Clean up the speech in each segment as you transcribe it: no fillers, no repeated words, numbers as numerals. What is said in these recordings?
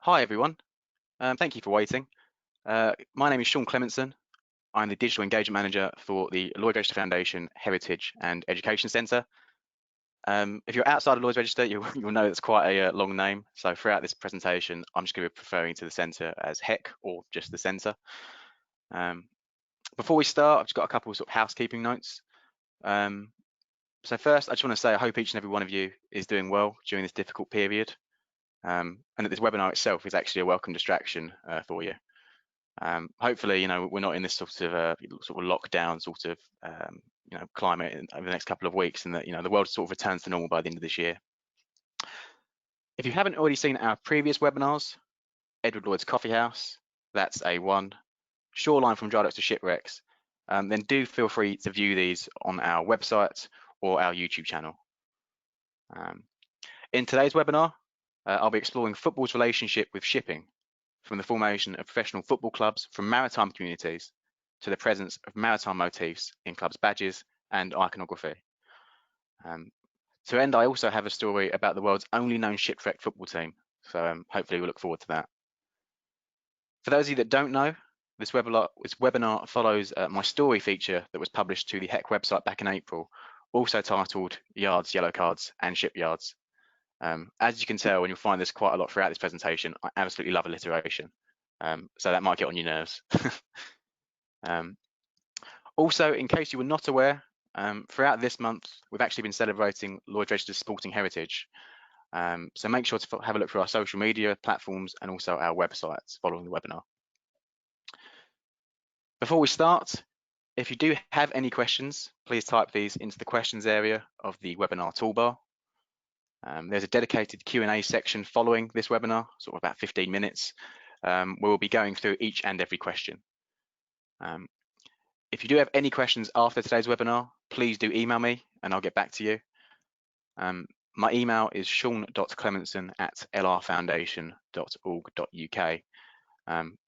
Hi everyone, thank you for waiting. My name is Sean Clementson. I'm the Digital Engagement Manager for the Lloyd's Register Foundation Heritage and Education Centre. If you're outside of Lloyd's Register, you'll know it's quite a long name. So throughout this presentation, I'm just going to be referring to the centre as HEC or just the centre. Before we start, I've just got a couple of sort of housekeeping notes. So first, I just want to say I hope each and every one of you is doing well during this difficult period. And that this webinar itself is actually a welcome distraction for you. Hopefully, we're not in this sort of lockdown sort of climate over the next couple of weeks, and that the world sort of returns to normal by the end of this year. If you haven't already seen our previous webinars, Edward Lloyd's Coffee House, that's A1, Shoreline from Dry Docks to Shipwrecks, then do feel free to view these on our website or our YouTube channel. In today's webinar, I'll be exploring football's relationship with shipping, from the formation of professional football clubs from maritime communities to the presence of maritime motifs in clubs' badges and iconography. To end, I also have a story about the world's only known shipwrecked football team, so hopefully we'll look forward to that. For those of you that don't know, this webinar follows my story feature that was published to the HEC website back in April, also titled Yards, Yellow Cards and Shipyards. As you can tell, and you'll find this quite a lot throughout this presentation, I absolutely love alliteration, so that might get on your nerves. Also, in case you were not aware, throughout this month, we've actually been celebrating Lloyd's Register's sporting heritage. So make sure to have a look through our social media platforms and also our websites following the webinar. Before we start, if you do have any questions, please type these into the questions area of the webinar toolbar. There's a dedicated Q&A section following this webinar, sort of about 15 minutes, where we'll be going through each and every question. If you do have any questions after today's webinar, please do email me and I'll get back to you. My email is sean.clementson@lrfoundation.org.uk.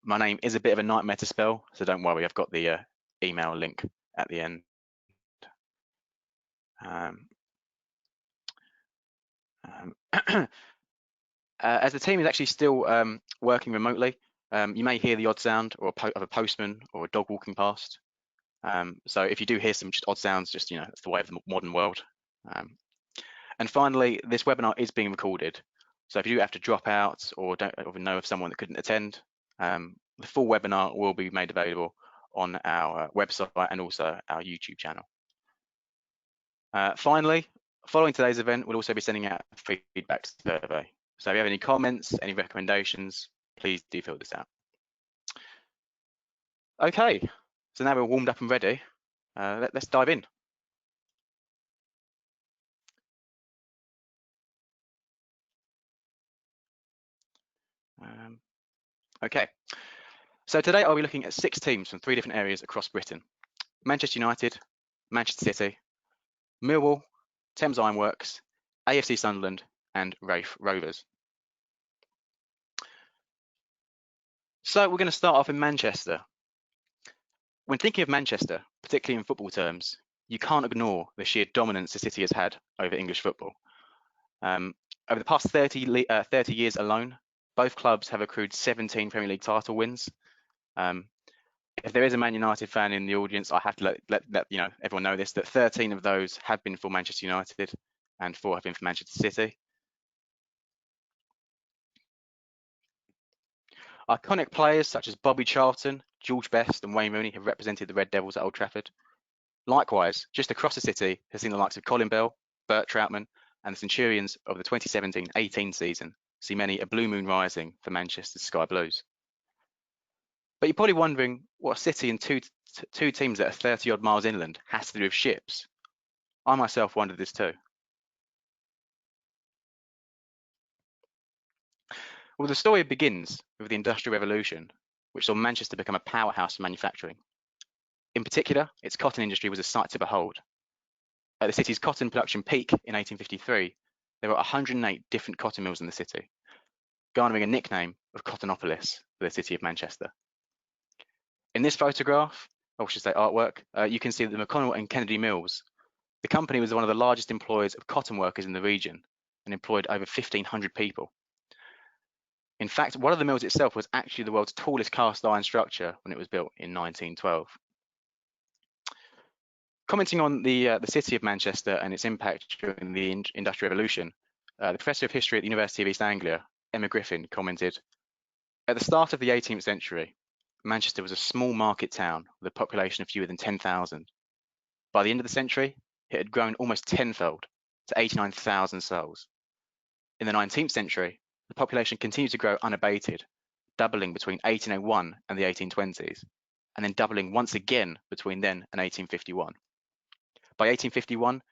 My name is a bit of a nightmare to spell, so don't worry, I've got the email link at the end. As the team is actually still working remotely, you may hear the odd sound of a postman or a dog walking past. So if you do hear some just odd sounds, just it's the way of the modern world. And finally, this webinar is being recorded. So if you do have to drop out or don't even know of someone that couldn't attend, the full webinar will be made available on our website and also our YouTube channel. Finally, following today's event, we'll also be sending out a feedback survey. So if you have any comments, any recommendations, please do fill this out. Okay, so now we're warmed up and ready. Let's dive in. Okay, so today I'll be looking at 6 teams from 3 different areas across Britain: Manchester United, Manchester City, Millwall, Thames Ironworks, AFC Sunderland, and Raith Rovers. So we're going to start off in Manchester. When thinking of Manchester, particularly in football terms, you can't ignore the sheer dominance the city has had over English football. Over the past 30 years alone, both clubs have accrued 17 Premier League title wins. If there is a Man United fan in the audience, I have to let everyone know this, that 13 of those have been for Manchester United and 4 have been for Manchester City. Iconic players such as Bobby Charlton, George Best and Wayne Rooney have represented the Red Devils at Old Trafford. Likewise, just across the city has seen the likes of Colin Bell, Bert Troutman and the Centurions of the 2017-18 season see many a blue moon rising for Manchester's Sky Blues. But you're probably wondering what a city and two teams that are 30 odd miles inland has to do with ships. I myself wondered this too. Well, the story begins with the Industrial Revolution, which saw Manchester become a powerhouse for manufacturing. In particular, its cotton industry was a sight to behold. At the city's cotton production peak in 1853, there were 108 different cotton mills in the city, garnering a nickname of Cottonopolis for the city of Manchester. In this photograph, or should I say artwork, you can see that the McConnell and Kennedy Mills, the company was one of the largest employers of cotton workers in the region and employed over 1,500 people. In fact, one of the mills itself was actually the world's tallest cast iron structure when it was built in 1912. Commenting on the city of Manchester and its impact during the Industrial Revolution, the Professor of History at the University of East Anglia, Emma Griffin, commented, "At the start of the 18th century, Manchester was a small market town with a population of fewer than 10,000. By the end of the century, it had grown almost tenfold to 89,000 souls. In the 19th century, the population continued to grow unabated, doubling between 1801 and the 1820s, and then doubling once again between then and 1851. By 1851,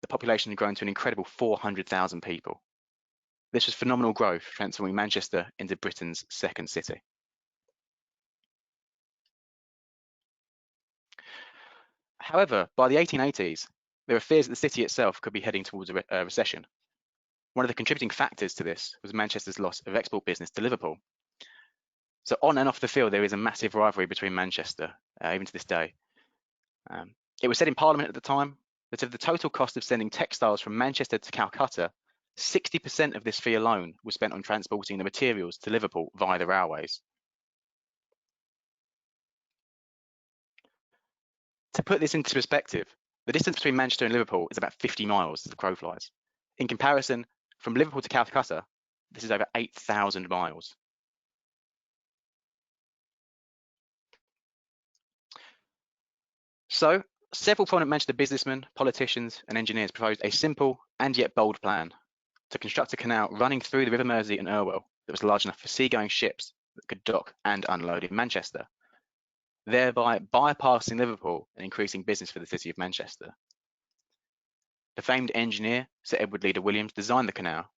the population had grown to an incredible 400,000 people. This was phenomenal growth, transforming Manchester into Britain's second city." However, by the 1880s, there were fears that the city itself could be heading towards a recession. One of the contributing factors to this was Manchester's loss of export business to Liverpool. So on and off the field, there is a massive rivalry between Manchester, even to this day. It was said in Parliament at the time that of the total cost of sending textiles from Manchester to Calcutta, 60% of this fee alone was spent on transporting the materials to Liverpool via the railways. To put this into perspective, the distance between Manchester and Liverpool is about 50 miles as the crow flies. In comparison, from Liverpool to Calcutta, this is over 8,000 miles. So, several prominent Manchester businessmen, politicians, and engineers proposed a simple and yet bold plan to construct a canal running through the River Mersey and Irwell that was large enough for seagoing ships that could dock and unload in Manchester, thereby bypassing Liverpool and increasing business for the city of Manchester. The famed engineer, Sir Edward Leader Williams, designed the canal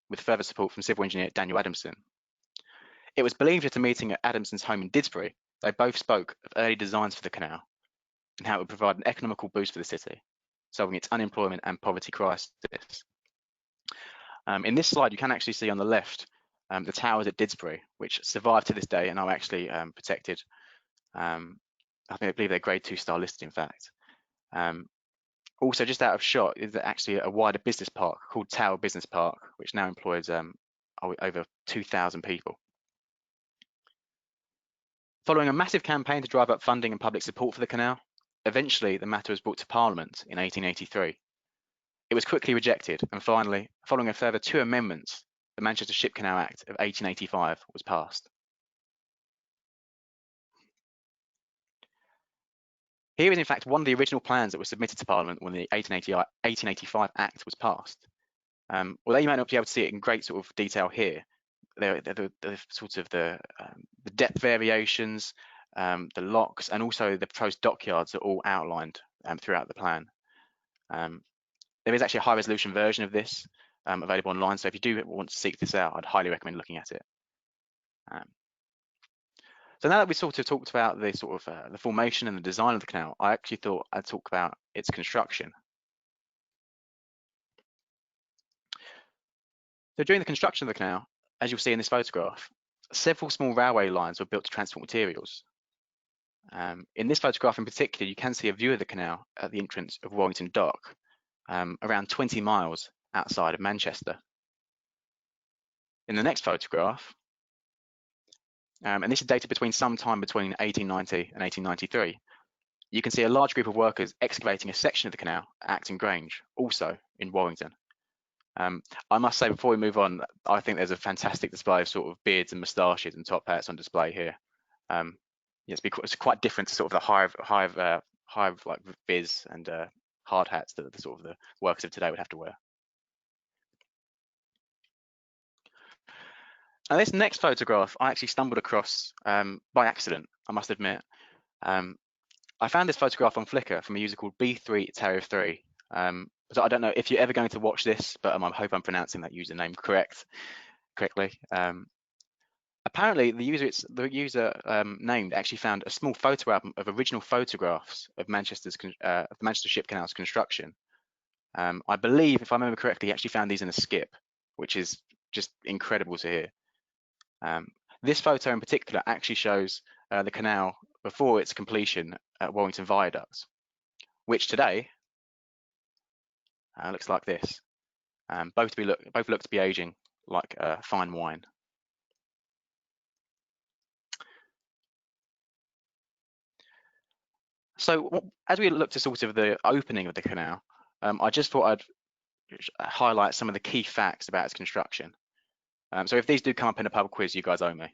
with further support from civil engineer Daniel Adamson. It was believed at a meeting at Adamson's home in Didsbury, they both spoke of early designs for the canal and how it would provide an economical boost for the city, solving its unemployment and poverty crisis. In this slide, you can actually see on the left the towers at Didsbury, which survive to this day and are actually protected. I believe they're Grade 2 star listed, in fact. Also, just out of shot is actually a wider business park called Tower Business Park, which now employs over 2,000 people. Following a massive campaign to drive up funding and public support for the canal, eventually the matter was brought to Parliament in 1883. It was quickly rejected, and finally, following a further 2 amendments, the Manchester Ship Canal Act of 1885 was passed. Here is in fact one of the original plans that was submitted to Parliament when the 1885 Act was passed. Although you might not be able to see it in great sort of detail here, the sort of the depth variations, the locks, and also the proposed dockyards are all outlined throughout the plan. There is actually a high-resolution version of this available online, so if you do want to seek this out, I'd highly recommend looking at it. So now that we sort of talked about the sort of the formation and the design of the canal, I actually thought I'd talk about its construction. So during the construction of the canal, as you'll see in this photograph, several small railway lines were built to transport materials. In this photograph in particular, you can see a view of the canal at the entrance of Warrington Dock, around 20 miles outside of Manchester. In the next photograph, and this is dated between sometime between 1890 and 1893, you can see a large group of workers excavating a section of the canal at Acton Grange, also in Warrington. I must say before we move on, I think there's a fantastic display of sort of beards and moustaches and top hats on display here. It's quite different to sort of the hive like viz and hard hats that the sort of the workers of today would have to wear. Now this next photograph I actually stumbled across by accident, I must admit. I found this photograph on Flickr from a user called B3Terrier3. So I don't know if you're ever going to watch this, but I hope I'm pronouncing that username correctly. Apparently, the user named actually found a small photo album of original photographs of the Manchester Ship Canal's construction. I believe, if I remember correctly, he actually found these in a skip, which is just incredible to hear. This photo in particular actually shows the canal before its completion at Warrington Viaducts, which today looks like this. Both look to be aging like fine wine. So as we look to sort of the opening of the canal, I just thought I'd highlight some of the key facts about its construction. So if these do come up in a pub quiz, you guys owe me.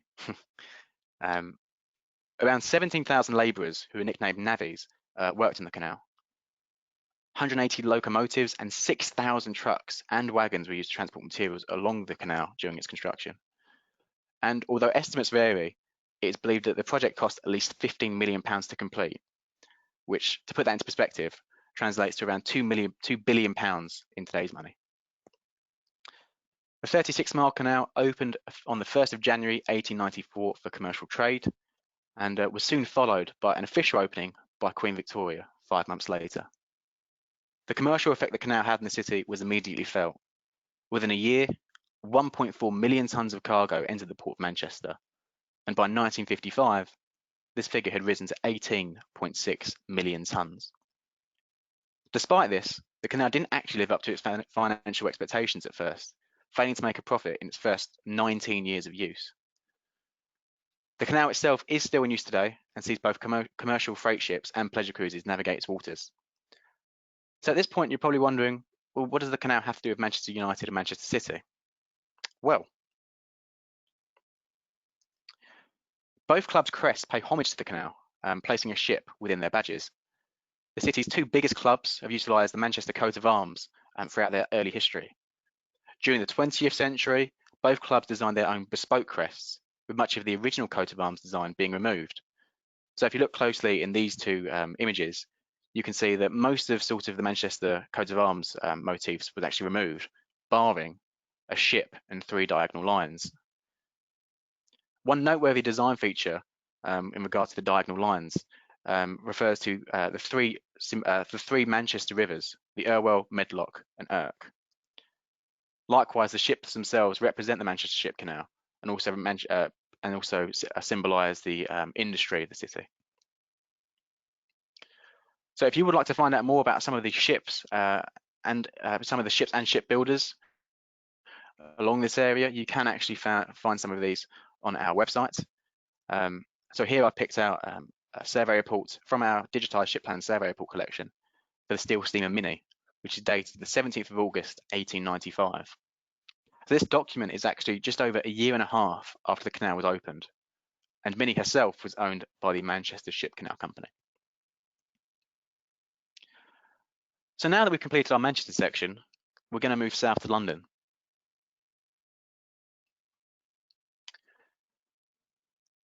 Around 17,000 labourers, who are nicknamed navvies, worked in the canal. 180 locomotives and 6,000 trucks and wagons were used to transport materials along the canal during its construction. And although estimates vary, it is believed that the project cost at least £15 million to complete, which, to put that into perspective, translates to around £2 billion in today's money. The 36-mile canal opened on the 1st of January 1894 for commercial trade, and was soon followed by an official opening by Queen Victoria 5 months later. The commercial effect the canal had in the city was immediately felt. Within a year, 1.4 million tonnes of cargo entered the port of Manchester, and by 1955, this figure had risen to 18.6 million tonnes. Despite this, the canal didn't actually live up to its financial expectations at first, failing to make a profit in its first 19 years of use. The canal itself is still in use today and sees both commercial freight ships and pleasure cruises navigate its waters. So at this point, you're probably wondering, well, what does the canal have to do with Manchester United and Manchester City? Well, both clubs' crests pay homage to the canal, placing a ship within their badges. The city's two biggest clubs have utilised the Manchester coat of arms throughout their early history. During the 20th century, both clubs designed their own bespoke crests, with much of the original coat of arms design being removed. So if you look closely in these two images, you can see that most of sort of the Manchester coat of arms motifs was actually removed, barring a ship and 3 diagonal lines. One noteworthy design feature in regard to the diagonal lines refers to the three Manchester rivers, the Irwell, Medlock, and Irk. Likewise, the ships themselves represent the Manchester Ship Canal and also symbolise the industry of the city. So if you would like to find out more about some of these ships and some of the ships and shipbuilders along this area, you can actually find some of these on our website. So here I picked out a survey report from our digitised ship plan survey report collection for the Steel Steamer Minnie, which is dated the 17th of August 1895. So this document is actually just over a year and a half after the canal was opened, and Minnie herself was owned by the Manchester Ship Canal Company. So now that we've completed our Manchester section, we're going to move south to London.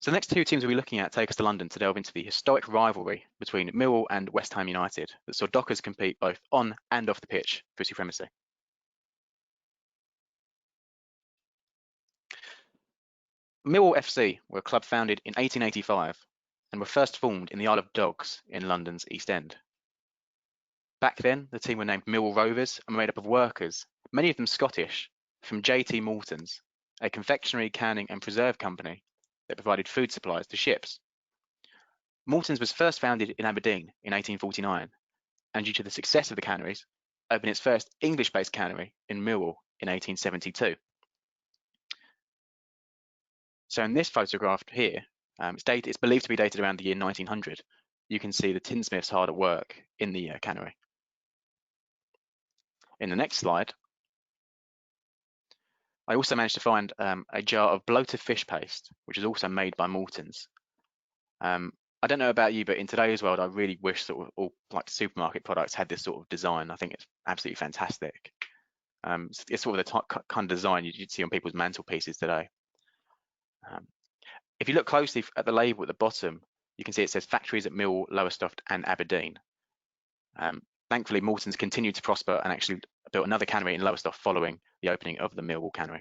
So the next two teams we'll be looking at take us to London to delve into the historic rivalry between Millwall and West Ham United that saw Dockers compete both on and off the pitch for supremacy. Millwall FC were a club founded in 1885 and were first formed in the Isle of Dogs in London's East End. Back then, the team were named Millwall Rovers and were made up of workers, many of them Scottish, from J.T. Morton's, a confectionery, canning and preserve company that provided food supplies to ships. Morton's was first founded in Aberdeen in 1849, and due to the success of the canneries, opened its first English-based cannery in Millwall in 1872. So in this photograph here, it's believed to be dated around the year 1900. You can see the tinsmiths hard at work in the cannery. In the next slide, I also managed to find a jar of bloated fish paste, which is also made by Morton's. I don't know about you, but in today's world, I really wish that all like supermarket products had this sort of design. I think it's absolutely fantastic. It's sort of the kind of design you'd see on people's mantelpieces today. If you look closely at the label at the bottom, you can see it says factories at Millwall, Lowestoft and Aberdeen. Thankfully, Morton's continued to prosper and actually built another cannery in Lowestoft following the opening of the Millwall cannery.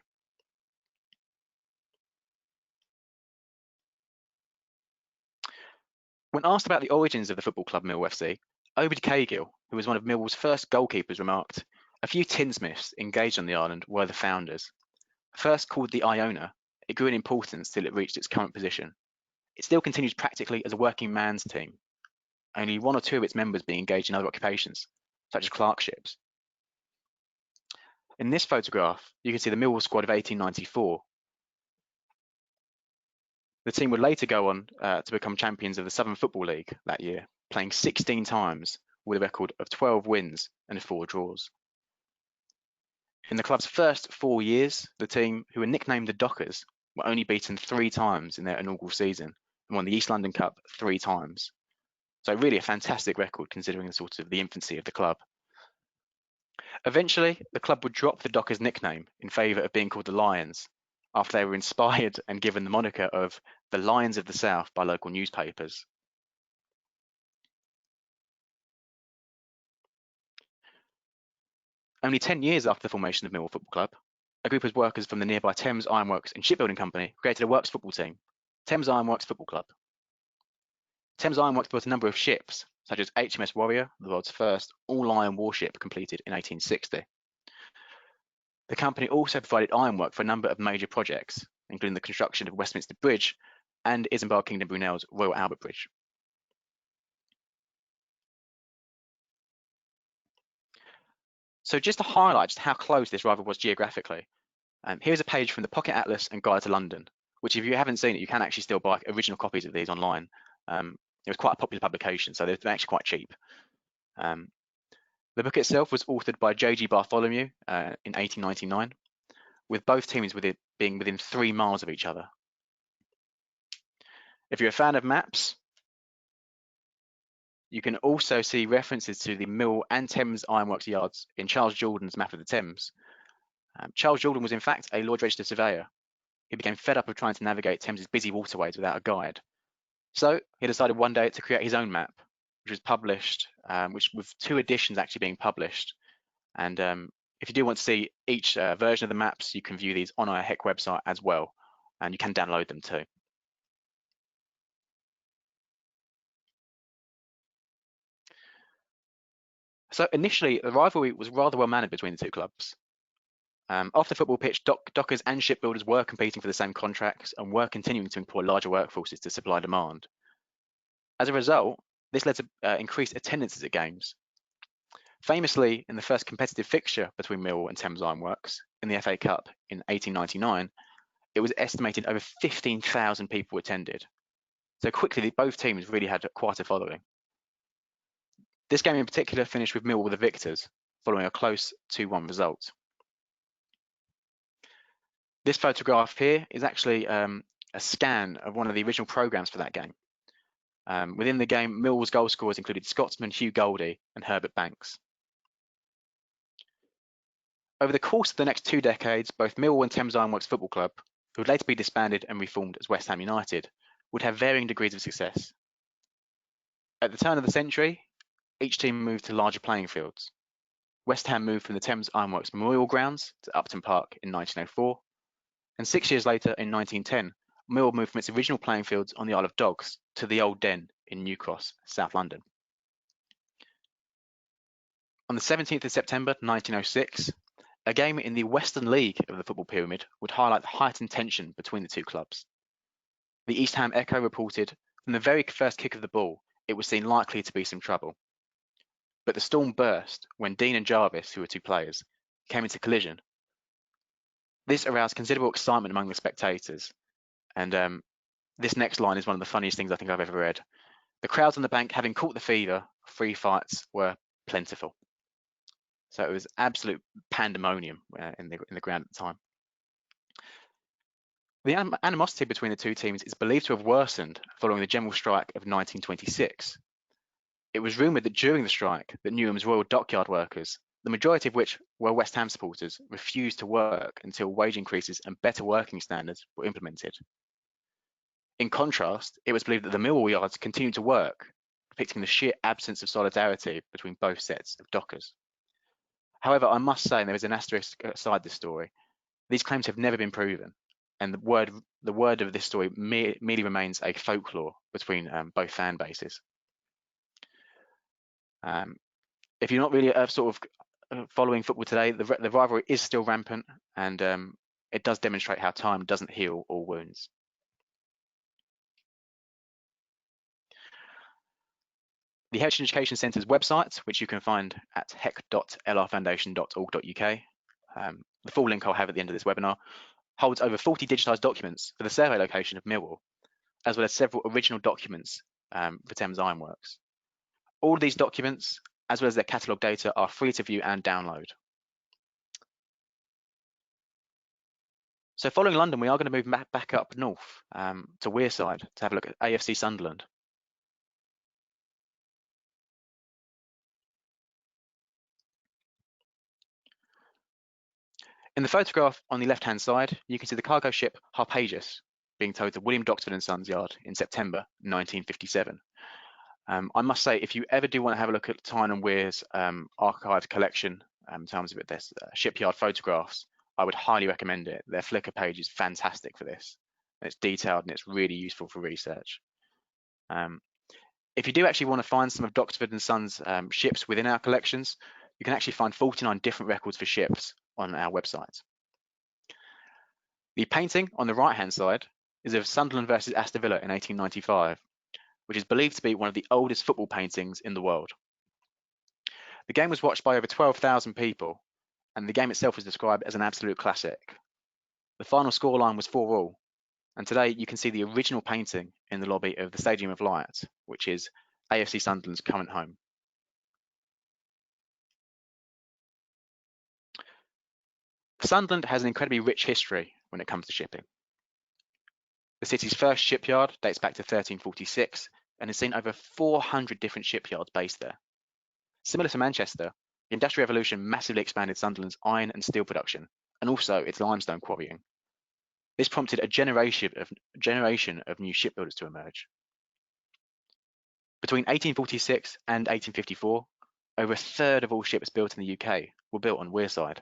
When asked about the origins of the football club Millwall FC, Obed Cahill, who was one of Millwall's first goalkeepers, remarked, "A few tinsmiths engaged on the island were the founders. First called the Iona, it grew in importance till it reached its current position. It still continues practically as a working man's team, only 1 or 2 of its members being engaged in other occupations, such as clerkships." In this photograph, you can see the Millwall squad of 1894. The team would later go on to become champions of the Southern Football League that year, playing 16 times with a record of 12 wins and 4 draws. In the club's first 4 years, the team, who were nicknamed the Dockers, were only beaten 3 times in their inaugural season and won the East London Cup 3 times. So really a fantastic record considering the infancy of the club. Eventually, the club would drop the Dockers nickname in favour of being called the Lions, after they were inspired and given the moniker of the Lions of the South by local newspapers. Only 10 years after the formation of Millwall Football Club, a group of workers from the nearby Thames Ironworks and Shipbuilding Company created a works football team, Thames Ironworks Football Club. Thames Ironworks built a number of ships, such as HMS Warrior, the world's first all-iron warship completed in 1860. The company also provided ironwork for a number of major projects, including the construction of Westminster Bridge and Isambard Kingdom Brunel's Royal Albert Bridge. So just to highlight just how close this rival was geographically, here's a page from the Pocket Atlas and Guide to London, which if you haven't seen it, you can actually still buy original copies of these online. It was quite a popular publication, so they're actually quite cheap. The book itself was authored by J.G. Bartholomew in 1899, with both teams being within 3 miles of each other. If you're a fan of maps, you can also see references to the Mill and Thames Ironworks yards in Charles Jordan's map of the Thames. Charles Jordan was in fact a Lord Register surveyor. He became fed up of trying to navigate Thames's busy waterways without a guide. So he decided one day to create his own map, which was published, with 2 editions actually being published. And if you do want to see each version of the maps, you can view these on our HEC website as well, and you can download them too. So initially, the rivalry was rather well mannered between the 2 clubs. Off the football pitch, dockers and shipbuilders were competing for the same contracts and were continuing to employ larger workforces to supply demand. As a result, this led to increased attendances at games. Famously, in the first competitive fixture between Millwall and Thames Ironworks in the FA Cup in 1899, it was estimated over 15,000 people attended. So quickly, both teams really had quite a following. This game in particular finished with Millwall the victors, following a close 2-1 result. This photograph here is actually a scan of one of the original programmes for that game. Within the game, Millwall's goal scorers included Scotsman Hugh Goldie and Herbert Banks. Over the course of the next 2 decades, both Millwall and Thames Ironworks Football Club, who would later be disbanded and reformed as West Ham United, would have varying degrees of success. At the turn of the century, each team moved to larger playing fields. West Ham moved from the Thames Ironworks Memorial Grounds to Upton Park in 1904, and 6 years later, in 1910, Millwall moved from its original playing fields on the Isle of Dogs to the Old Den in New Cross, South London. On the 17th of September 1906, a game in the Western League of the football pyramid would highlight the heightened tension between the 2 clubs. The East Ham Echo reported, from the very first kick of the ball, it was seen likely to be some trouble. But the storm burst when Dean and Jarvis, who were 2 players, came into collision. This aroused considerable excitement among the spectators, and this next line is one of the funniest things I think I've ever read. The crowds on the bank, having caught the fever, free fights were plentiful. So it was absolute pandemonium in the ground at the time. The animosity between the 2 teams is believed to have worsened following the general strike of 1926. It was rumoured that during the strike that Newham's Royal Dockyard workers, the majority of which were West Ham supporters, refused to work until wage increases and better working standards were implemented. In contrast, it was believed that the Millwall yards continued to work, depicting the sheer absence of solidarity between both sets of dockers. However, I must say, and there is an asterisk aside this story, these claims have never been proven, and the word of this story merely remains a folklore between both fan bases. If you're not really following football today, the rivalry is still rampant, and it does demonstrate how time doesn't heal all wounds. The Heritage Education Centre's website, which you can find at hec.lrfoundation.org.uk, the full link I'll have at the end of this webinar, holds over 40 digitised documents for the survey location of Millwall, as well as several original documents for Thames Ironworks. All of these documents, as well as their catalogue data, are free to view and download. So following London, we are going to move back up north to Wearside to have a look at AFC Sunderland. In the photograph on the left-hand side, you can see the cargo ship Harpagus being towed to William Doxford and Sons Yard in September 1957. I must say, if you ever do want to have a look at Tyne and Wear's archived collection in terms of their shipyard photographs, I would highly recommend it. Their Flickr page is fantastic for this. It's detailed and it's really useful for research. If you do actually want to find some of Doxford and Sons ships within our collections, you can actually find 49 different records for ships on our website. The painting on the right-hand side is of Sunderland versus Aston Villa in 1895, which is believed to be one of the oldest football paintings in the world. The game was watched by over 12,000 people, and the game itself was described as an absolute classic. The final scoreline was 4-4, and today you can see the original painting in the lobby of the Stadium of Light, which is AFC Sunderland's current home. Sunderland has an incredibly rich history when it comes to shipping. The city's first shipyard dates back to 1346 and has seen over 400 different shipyards based there. Similar to Manchester, the Industrial Revolution massively expanded Sunderland's iron and steel production, and also its limestone quarrying. This prompted a generation of new shipbuilders to emerge. Between 1846 and 1854, over a third of all ships built in the UK were built on Wearside.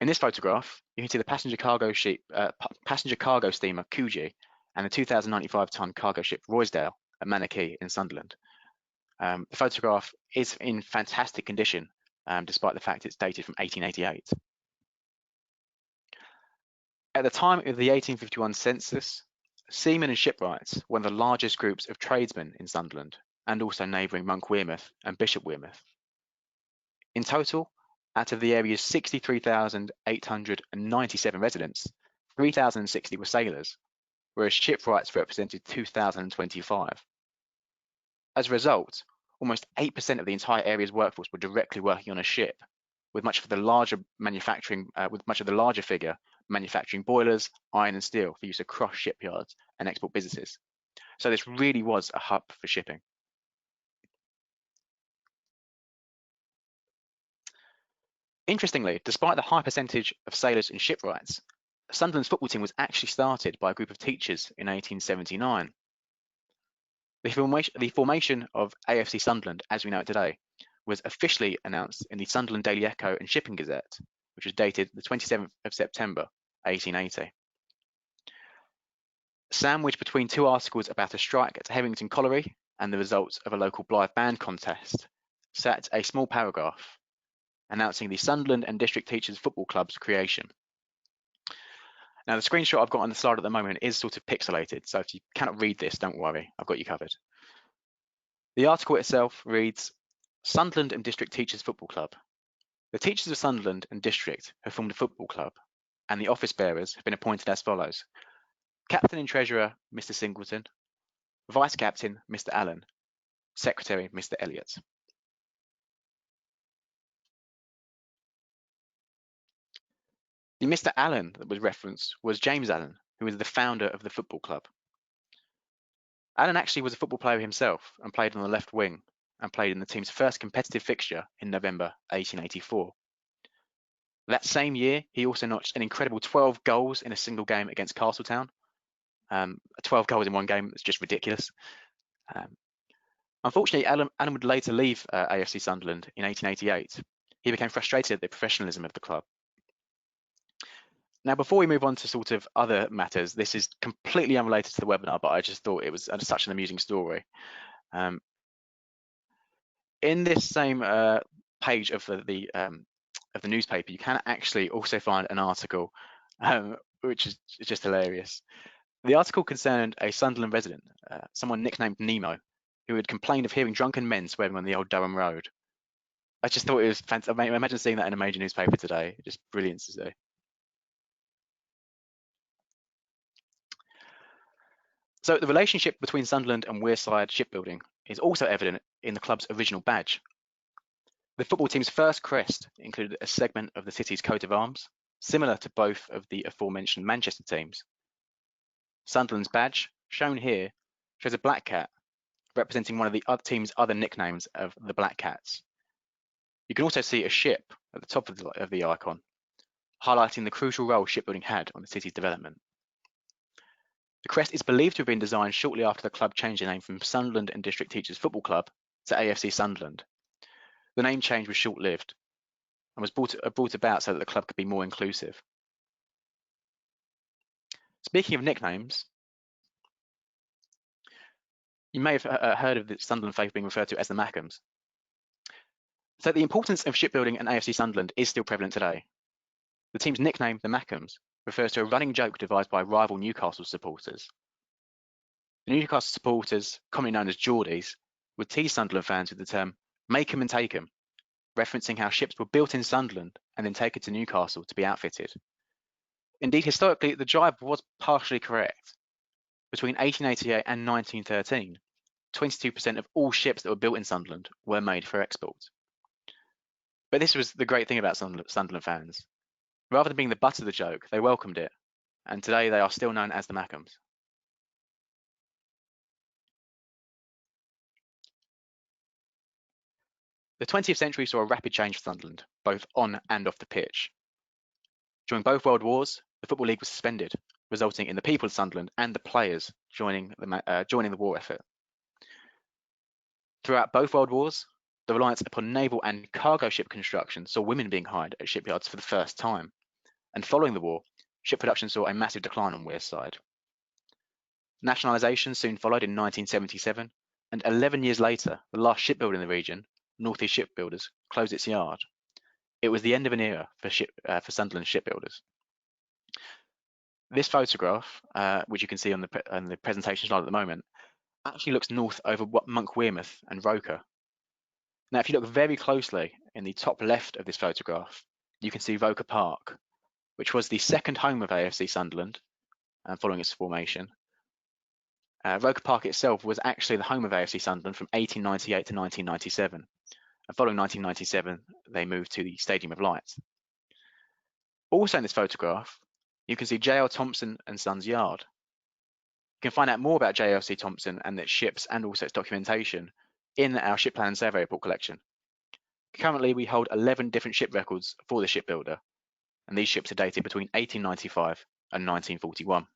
In this photograph, you can see the passenger cargo steamer Coogee and the 2,095-ton cargo ship Roysdale at Manor-Quay in Sunderland. The photograph is in fantastic condition, despite the fact it's dated from 1888. At the time of the 1851 census, seamen and shipwrights were one of the largest groups of tradesmen in Sunderland, and also neighbouring Monk Wearmouth and Bishop Wearmouth. In total, out of the area's 63,897 residents, 3,060 were sailors, whereas shipwrights represented 2,025. As a result, almost 8% of the entire area's workforce were directly working on a ship, with much of the larger figure manufacturing boilers, iron and steel for use across shipyards and export businesses. So this really was a hub for shipping. Interestingly, despite the high percentage of sailors and shipwrights, Sunderland's football team was actually started by a group of teachers in 1879. The formation of AFC Sunderland, as we know it today, was officially announced in the Sunderland Daily Echo and Shipping Gazette, which was dated the 27th of September, 1880. Sandwiched between two articles about a strike at Herington Colliery and the results of a local Blythe band contest, sat a small paragraph announcing the Sunderland and District Teachers Football Club's creation. Now, the screenshot I've got on the slide at the moment is sort of pixelated, so if you cannot read this, don't worry, I've got you covered. The article itself reads, Sunderland and District Teachers Football Club. The teachers of Sunderland and District have formed a football club, and the office bearers have been appointed as follows. Captain and Treasurer, Mr. Singleton. Vice Captain, Mr. Allen. Secretary, Mr. Elliott. The Mr. Allen that was referenced was James Allen, who was the founder of the football club. Allen actually was a football player himself and played on the left wing and played in the team's first competitive fixture in November 1884. That same year, he also notched an incredible 12 goals in a single game against Castletown. 12 goals in one game is just ridiculous. Unfortunately, Allen would later leave AFC Sunderland in 1888. He became frustrated at the professionalism of the club. Now, before we move on to sort of other matters, this is completely unrelated to the webinar, but I just thought it was such an amusing story. In this same page of the newspaper, you can actually also find an article, which is just hilarious. The article concerned a Sunderland resident, someone nicknamed Nemo, who had complained of hearing drunken men swearing on the old Durham Road. I just thought it was fantastic. Imagine seeing that in a major newspaper today. Just brilliant to see. So the relationship between Sunderland and Wearside Shipbuilding is also evident in the club's original badge. The football team's first crest included a segment of the city's coat of arms, similar to both of the aforementioned Manchester teams. Sunderland's badge, shown here, shows a black cat representing one of the team's other nicknames of the Black Cats. You can also see a ship at the top of the icon, highlighting the crucial role shipbuilding had on the city's development. The crest is believed to have been designed shortly after the club changed their name from Sunderland and District Teachers Football Club to AFC Sunderland. The name change was short-lived and was brought about so that the club could be more inclusive. Speaking of nicknames, you may have heard of the Sunderland faith being referred to as the Mackems. So the importance of shipbuilding and AFC Sunderland is still prevalent today. The team's nickname, the Mackems, refers to a running joke devised by rival Newcastle supporters. The Newcastle supporters, commonly known as Geordies, would tease Sunderland fans with the term "make 'em and take 'em," referencing how ships were built in Sunderland and then taken to Newcastle to be outfitted. Indeed, historically, the jibe was partially correct. Between 1888 and 1913, 22% of all ships that were built in Sunderland were made for export. But this was the great thing about Sunderland fans. Rather than being the butt of the joke, they welcomed it, and today they are still known as the Mackems. The 20th century saw a rapid change for Sunderland, both on and off the pitch. During both World Wars, the Football League was suspended, resulting in the people of Sunderland and the players joining the war effort. Throughout both World Wars, the reliance upon naval and cargo ship construction saw women being hired at shipyards for the first time, and following the war, ship production saw a massive decline on Wearside. Nationalisation soon followed in 1977, and 11 years later, the last shipbuilder in the region, North East Shipbuilders, closed its yard. It was the end of an era for Sunderland shipbuilders. This photograph, which you can see on the presentation slide at the moment, actually looks north over Monk Wearmouth and Roker. Now, if you look very closely in the top left of this photograph, you can see Roker Park, which was the second home of AFC Sunderland following its formation. Roker Park itself was actually the home of AFC Sunderland from 1898 to 1997. And following 1997, they moved to the Stadium of Light. Also in this photograph, you can see J.L. Thompson and Sons Yard. You can find out more about J.L.C. Thompson and its ships and also its documentation in our Ship Plan and Survey Report collection. Currently, we hold 11 different ship records for the shipbuilder, and these ships are dated between 1895 and 1941.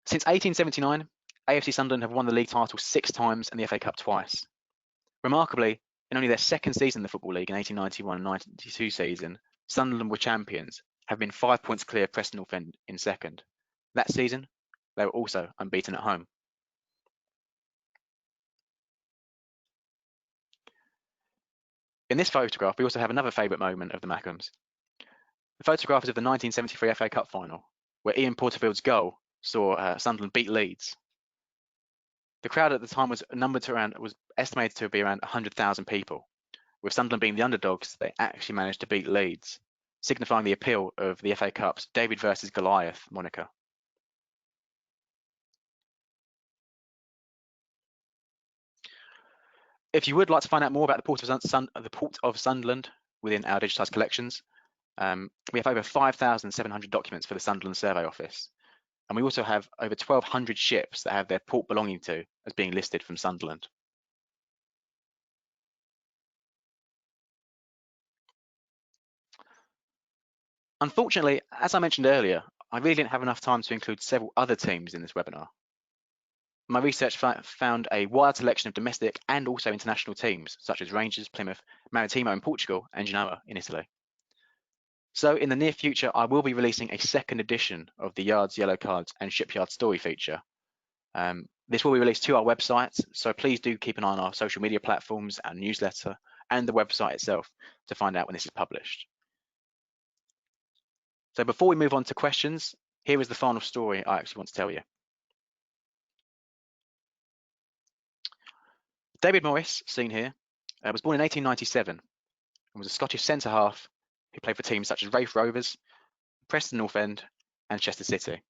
Since 1879, AFC Sunderland have won the league title 6 times and the FA Cup twice. Remarkably, in only their second season in the Football League in 1891-92 season, Sunderland were champions, having been 5 points clear of Preston North End in second. That season, they were also unbeaten at home. In this photograph, we also have another favourite moment of the Mackems. The photograph is of the 1973 FA Cup final, where Ian Porterfield's goal saw Sunderland beat Leeds. The crowd at the time was estimated to be around 100,000 people. With Sunderland being the underdogs, they actually managed to beat Leeds, signifying the appeal of the FA Cup's David versus Goliath moniker. If you would like to find out more about the Port of Sunderland within our digitised collections, we have over 5,700 documents for the Sunderland Survey Office. And we also have over 1,200 ships that have their port belonging to as being listed from Sunderland. Unfortunately, as I mentioned earlier, I really didn't have enough time to include several other teams in this webinar. My research found a wide selection of domestic and also international teams, such as Rangers, Plymouth, Maritimo in Portugal, and Genoa in Italy. So in the near future, I will be releasing a second edition of the Yards, Yellow Cards and Shipyard Story feature. This will be released to our website, so please do keep an eye on our social media platforms, our newsletter, and the website itself to find out when this is published. So before we move on to questions, here is the final story I actually want to tell you. David Morris, seen here, was born in 1897 and was a Scottish centre-half who played for teams such as Raith Rovers, Preston North End, and Chester City.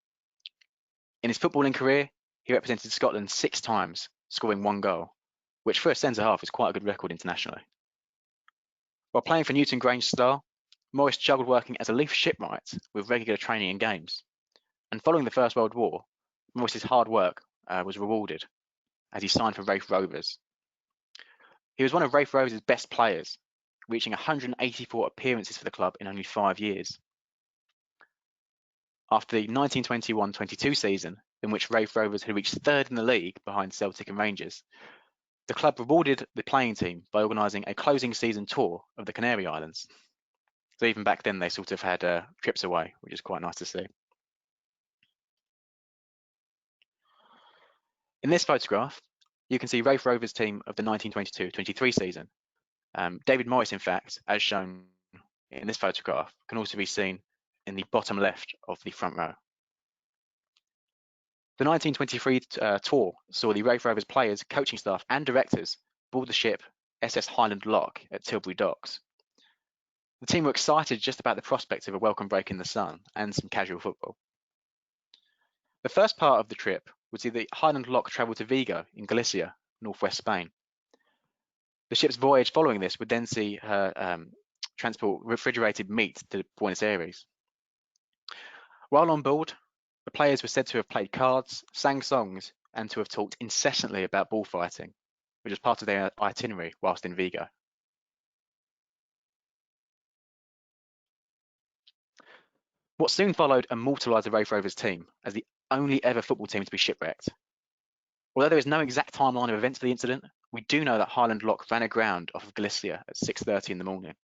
In his footballing career, he represented Scotland 6 times, scoring 1 goal, which for a centre-half is quite a good record internationally. While playing for Newton Grange Star, Morris juggled working as a Leaf shipwright with regular training and games. And following the First World War, Morris's hard work was rewarded as he signed for Raith Rovers. He was one of Raith Rovers' best players, reaching 184 appearances for the club in only 5 years. After the 1921-22 season, in which Raith Rovers had reached 3rd in the league behind Celtic and Rangers, the club rewarded the playing team by organising a closing season tour of the Canary Islands. So even back then, they sort of had trips away, which is quite nice to see. In this photograph, you can see Raith Rovers' team of the 1922-23 season. David Morris, in fact, as shown in this photograph, can also be seen in the bottom left of the front row. The 1923 tour saw the Raith Rovers players, coaching staff and directors board the ship SS Highland Loch at Tilbury Docks. The team were excited just about the prospect of a welcome break in the sun and some casual football. The first part of the trip would see the Highland Loch travel to Vigo in Galicia, northwest Spain. The ship's voyage following this would then see her transport refrigerated meat to Buenos Aires. While on board, the players were said to have played cards, sang songs, and to have talked incessantly about bullfighting, which was part of their itinerary whilst in Vigo. What soon followed immortalised the Raith Rovers team as the only ever football team to be shipwrecked. Although there is no exact timeline of events for the incident, we do know that Highland Loch ran aground off of Galicia at 6:30 in the morning.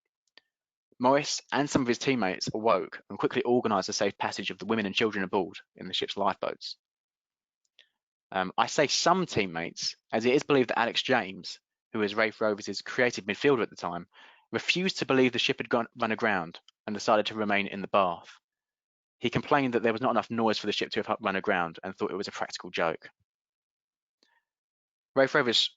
Morris and some of his teammates awoke and quickly organised a safe passage of the women and children aboard in the ship's lifeboats. I say some teammates, as it is believed that Alex James, who was Raith Rovers' creative midfielder at the time, refused to believe the ship had run aground and decided to remain in the bath. He complained that there was not enough noise for the ship to have run aground and thought it was a practical joke. Raith Rovers'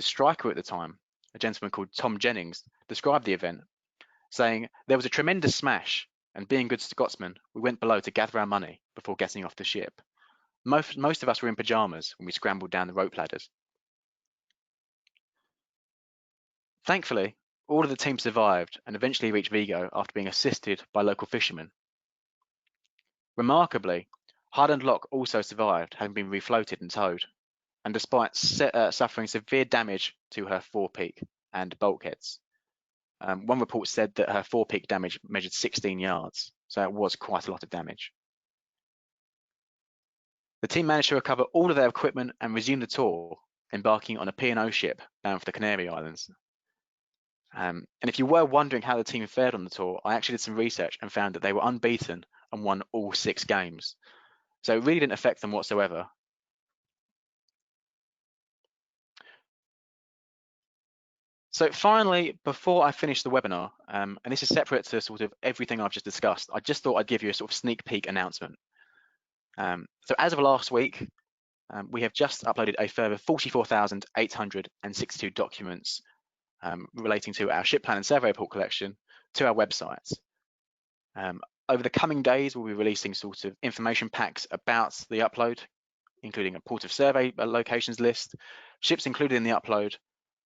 striker at the time, a gentleman called Tom Jennings, described the event, saying, "There was a tremendous smash, and being good Scotsmen, we went below to gather our money before getting off the ship. Most of us were in pyjamas when we scrambled down the rope ladders." Thankfully, all of the team survived and eventually reached Vigo after being assisted by local fishermen. Remarkably, Highland Loch also survived, having been refloated and towed, and despite suffering severe damage to her forepeak and bulkheads. One report said that her forepeak damage measured 16 yards, so it was quite a lot of damage. The team managed to recover all of their equipment and resume the tour, embarking on a P&O ship bound for the Canary Islands. And if you were wondering how the team fared on the tour, I actually did some research and found that they were unbeaten and won all 6 games. So it really didn't affect them whatsoever. So finally, before I finish the webinar, and this is separate to sort of everything I've just discussed, I just thought I'd give you a sort of sneak peek announcement. So as of last week, we have just uploaded a further 44,862 documents relating to our ship plan and survey report collection to our website. Over the coming days, we'll be releasing sort of information packs about the upload, including a port of survey locations list, ships included in the upload,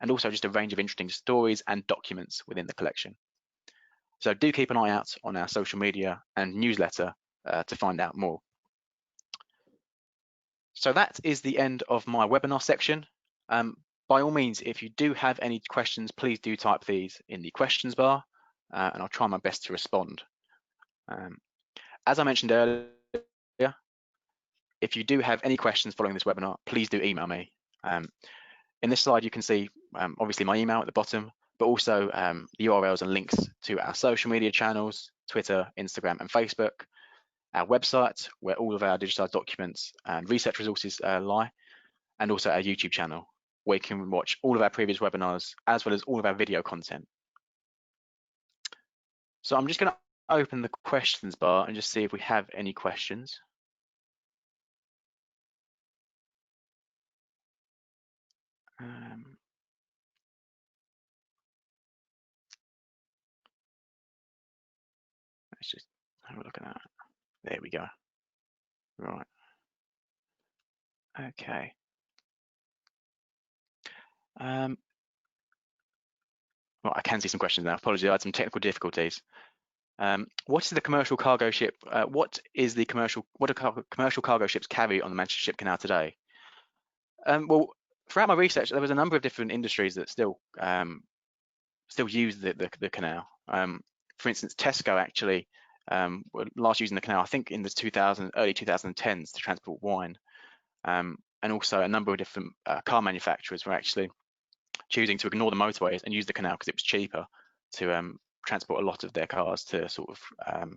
and also just a range of interesting stories and documents within the collection. So do keep an eye out on our social media and newsletter to find out more. So that is the end of my webinar section. By all means, if you do have any questions, please do type these in the questions bar, and I'll try my best to respond. As I mentioned earlier, if you do have any questions following this webinar, please do email me. In this slide, you can see obviously my email at the bottom, but also the URLs and links to our social media channels, Twitter, Instagram, and Facebook, our website, where all of our digitized documents and research resources lie, and also our YouTube channel, where you can watch all of our previous webinars, as well as all of our video content. So I'm just going to open the questions bar and just see if we have any questions. Let's just have a look at that. There we go. Right. Okay. Well, I can see some questions now. Apologies, I had some technical difficulties. What is the commercial cargo ship? What do commercial cargo ships carry on the Manchester Ship Canal today? Well, throughout my research, there was a number of different industries that still use the canal. For instance, Tesco actually were last using the canal, I think, in the early 2010s to transport wine, and also a number of different car manufacturers were actually choosing to ignore the motorways and use the canal because it was cheaper to transport a lot of their cars to sort of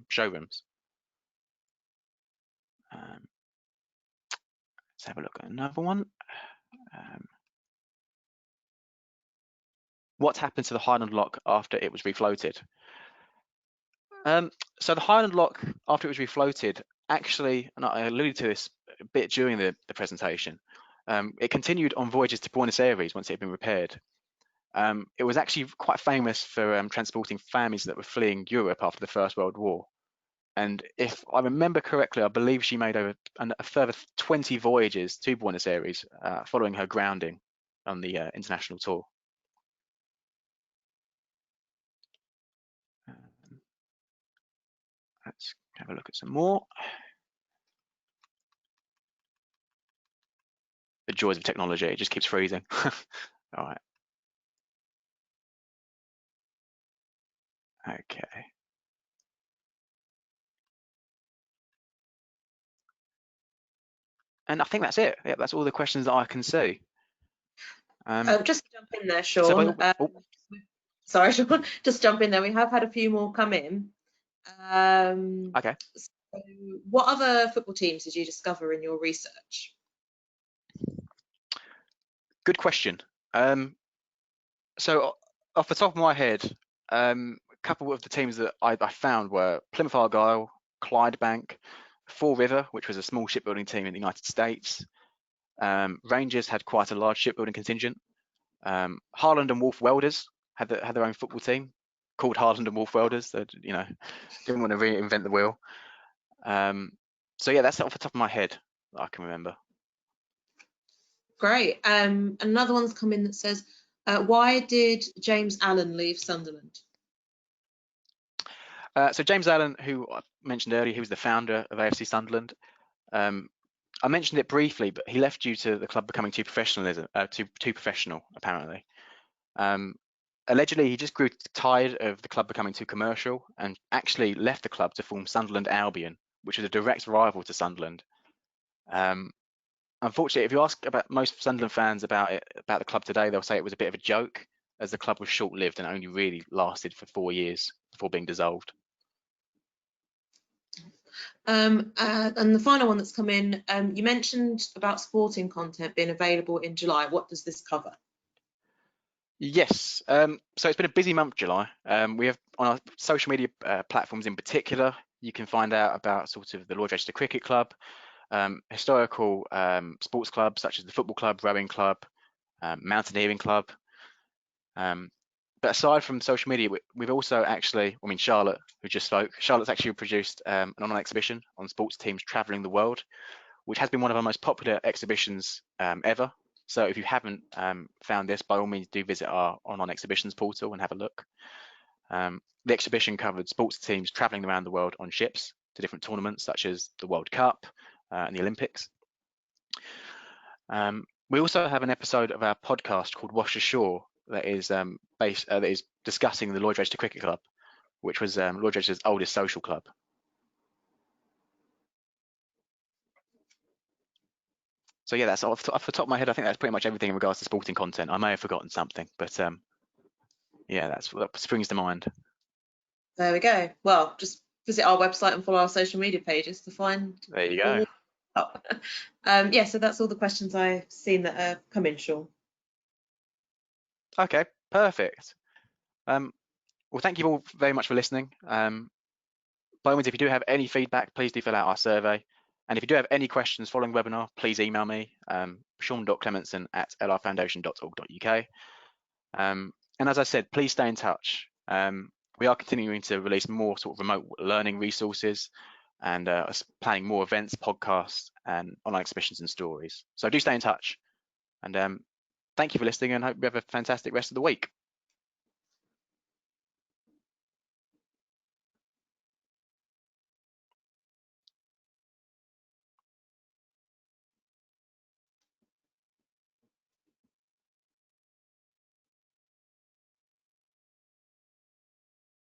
showrooms. Let's have a look at another one. What happened to the Highland Lock after it was refloated? So the Highland Lock, after it was refloated, actually, and I alluded to this a bit during the presentation, it continued on voyages to Buenos Aires once it had been repaired. It was actually quite famous for transporting families that were fleeing Europe after the First World War. And if I remember correctly, I believe she made over a further 20 voyages to Buenos Aires following her grounding on the international tour. Let's have a look at some more. The joys of technology, it just keeps freezing. All right. Okay. And I think that's it. Yeah, that's all the questions that I can see. Just jump in there, Sean. Sorry, Sean. Just jump in there. We have had a few more come in. Okay. So what other football teams did you discover in your research? Good question. So off the top of my head, a couple of the teams that I found were Plymouth Argyle, Clydebank, Fall River, which was a small shipbuilding team in the United States. Rangers had quite a large shipbuilding contingent. Harland and Wolff Welders had their own football team called Harland and Wolff Welders. They, didn't want to reinvent the wheel. So yeah, that's off the top of my head that I can remember. Great. Another one's come in that says, why did James Allen leave Sunderland? So James Allen, who I mentioned earlier, he was the founder of AFC Sunderland. I mentioned it briefly, but he left due to the club becoming too professional, apparently. Allegedly, he just grew tired of the club becoming too commercial and actually left the club to form Sunderland Albion, which was a direct rival to Sunderland. Unfortunately, if you ask about most Sunderland fans about the club today, they'll say it was a bit of a joke, as the club was short-lived and only really lasted for 4 years before being dissolved. And the final one that's come in, you mentioned about sporting content being available in July. What does this cover? Yes, so it's been a busy month, July. We have on our social media platforms in particular, you can find out about sort of the Lord Register Cricket Club, historical sports clubs such as the Football Club, Rowing Club, Mountaineering Club. But aside from social media, we've also actually, I mean, Charlotte, who just spoke, Charlotte's actually produced an online exhibition on sports teams traveling the world, which has been one of our most popular exhibitions ever. So if you haven't found this, by all means do visit our online exhibitions portal and have a look. The exhibition covered sports teams traveling around the world on ships to different tournaments such as the World Cup and the Olympics. We also have an episode of our podcast called Wash Ashore that is that is discussing the Lloyd Register Cricket Club, which was Lloyd Register's oldest social club. So yeah, that's off the top of my head. I think that's pretty much everything in regards to sporting content. I may have forgotten something, but yeah, that's what springs to mind. There we go. Well, just visit our website and follow our social media pages to find. There you go. Yeah, so that's all the questions I've seen that have come in, Sean. Okay, perfect. Well, thank you all very much for listening. By all means, if you do have any feedback, please do fill out our survey. And if you do have any questions following the webinar, please email me, sean.clementson@lrfoundation.org.uk. And as I said, please stay in touch. We are continuing to release more sort of remote learning resources and planning more events, podcasts, and online exhibitions and stories. So do stay in touch. And thank you for listening, and hope you have a fantastic rest of the week.